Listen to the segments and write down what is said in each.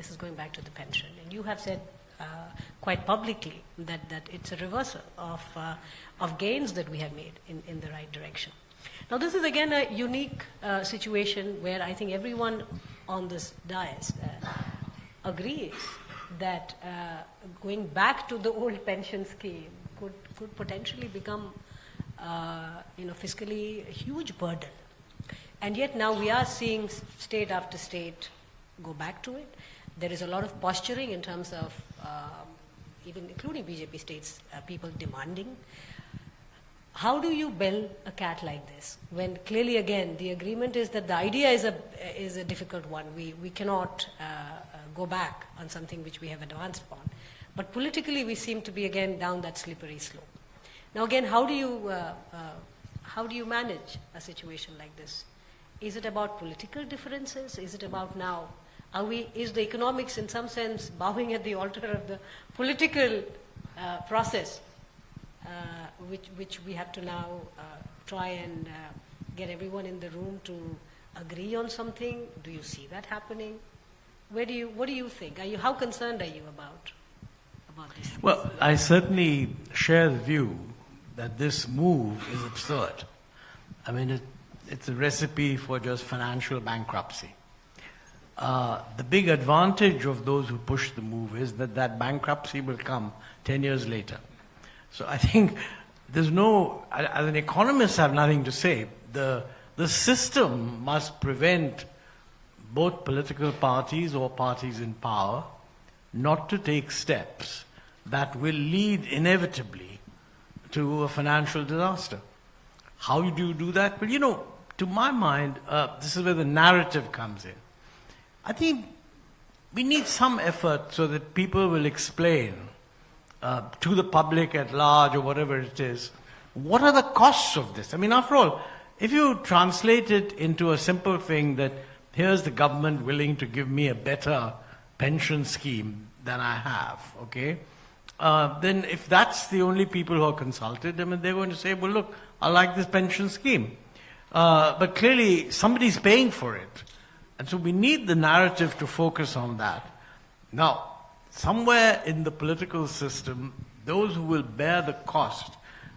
this is going back to the pension. And you have said quite publicly that it's a reversal of gains that we have made in the right direction. Now, this is again a unique situation where I think everyone on this dais agrees that going back to the old pension scheme could potentially become fiscally a huge burden. And yet now we are seeing state after state go back to it. There is a lot of posturing in terms of even including BJP states, people demanding. How do you bell a cat like this when clearly again the agreement is that the idea is a difficult one. We cannot go back on something which we have advanced upon. But politically we seem to be again down that slippery slope. Now again, how do you manage a situation like this? Is it about political differences? Is it about now, is the economics in some sense bowing at the altar of the political process, which we have to now try and get everyone in the room to agree on something? Do you see that happening? What do you think? How concerned are you about this? Well, I certainly share the view that this move is absurd. I mean, it's a recipe for just financial bankruptcy. The big advantage of those who push the move is that bankruptcy will come 10 years later. So I think as an economist I have nothing to say. The system must prevent both political parties or parties in power not to take steps that will lead inevitably to a financial disaster. How do you do that? Well, to my mind, this is where the narrative comes in. I think we need some effort so that people will explain to the public at large or whatever it is, what are the costs of this? I mean, after all, if you translate it into a simple thing that here's the government willing to give me a better pension scheme than I have, okay? Then if that's the only people who are consulted, I mean, they're going to say, well, look, I like this pension scheme. But clearly, somebody's paying for it. And so we need the narrative to focus on that. Now, somewhere in the political system, those who will bear the cost,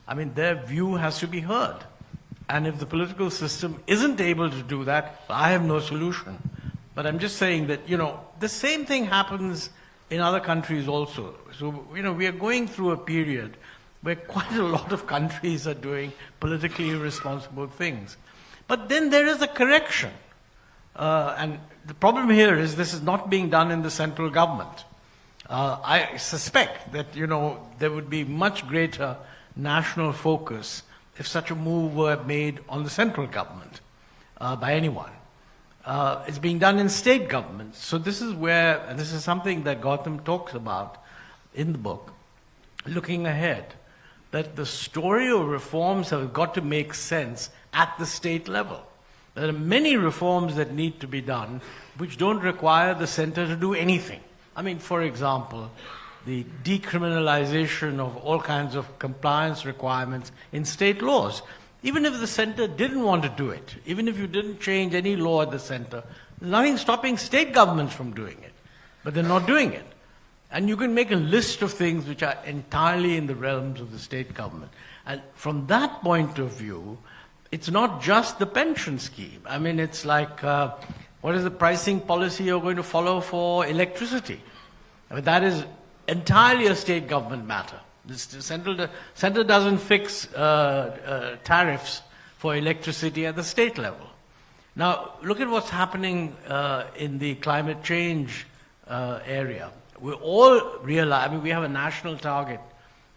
I mean, their view has to be heard. And if the political system isn't able to do that, I have no solution. But I'm just saying that, the same thing happens in other countries also. So, we are going through a period where quite a lot of countries are doing politically irresponsible things. But then there is a correction. And the problem here is this is not being done in the central government. I suspect that, there would be much greater national focus if such a move were made on the central government by anyone. It's being done in state governments. So this is where, and this is something that Gautam talks about in the book, looking ahead, that the story of reforms have got to make sense at the state level. There are many reforms that need to be done which don't require the center to do anything. I mean, for example, the decriminalization of all kinds of compliance requirements in state laws. Even if the center didn't want to do it, even if you didn't change any law at the center, there's nothing stopping state governments from doing it. But they're not doing it. And you can make a list of things which are entirely in the realms of the state government. And from that point of view, it's not just the pension scheme. I mean, it's like, what is the pricing policy you're going to follow for electricity? I mean, that is entirely a state government matter. The center doesn't fix tariffs for electricity at the state level. Now, look at what's happening in the climate change area. We all realize, I mean, we have a national target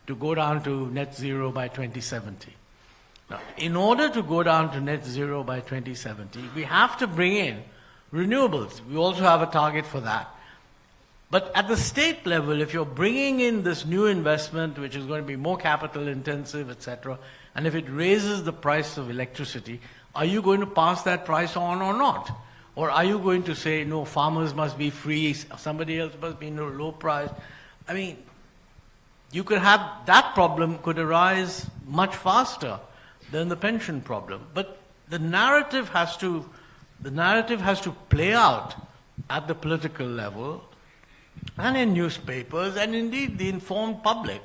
to go down to net zero by 2070. Now, in order to go down to net zero by 2070, we have to bring in renewables. We also have a target for that. But at the state level, if you're bringing in this new investment, which is going to be more capital intensive, etc., and if it raises the price of electricity, are you going to pass that price on or not? Or are you going to say, no, farmers must be free, somebody else must be no low price? I mean, you could have, that problem could arise much faster than the pension problem. But the narrative has to play out at the political level and in newspapers, and indeed the informed public,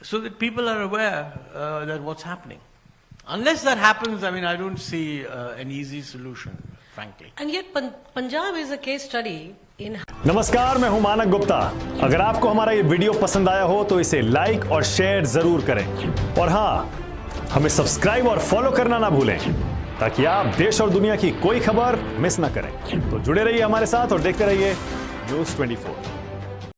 so that people are aware that what's happening. Unless that happens, I mean, I don't see an easy solution, frankly. And yet Punjab is a case study in... नमस्कार, मैं हूं मानक गुप्ता। अगर आपको हमारा ये video पसंद आया हो तो इसे लाइक और शेयर जरूर करें, और हाँ, हमें सब्सक्राइब और फॉलो करना ना भूलें ताकि आप देश और दुनिया की कोई खबर मिस ना करें। तो जुड़े रहिए हमारे साथ और देखते रहिए News 24।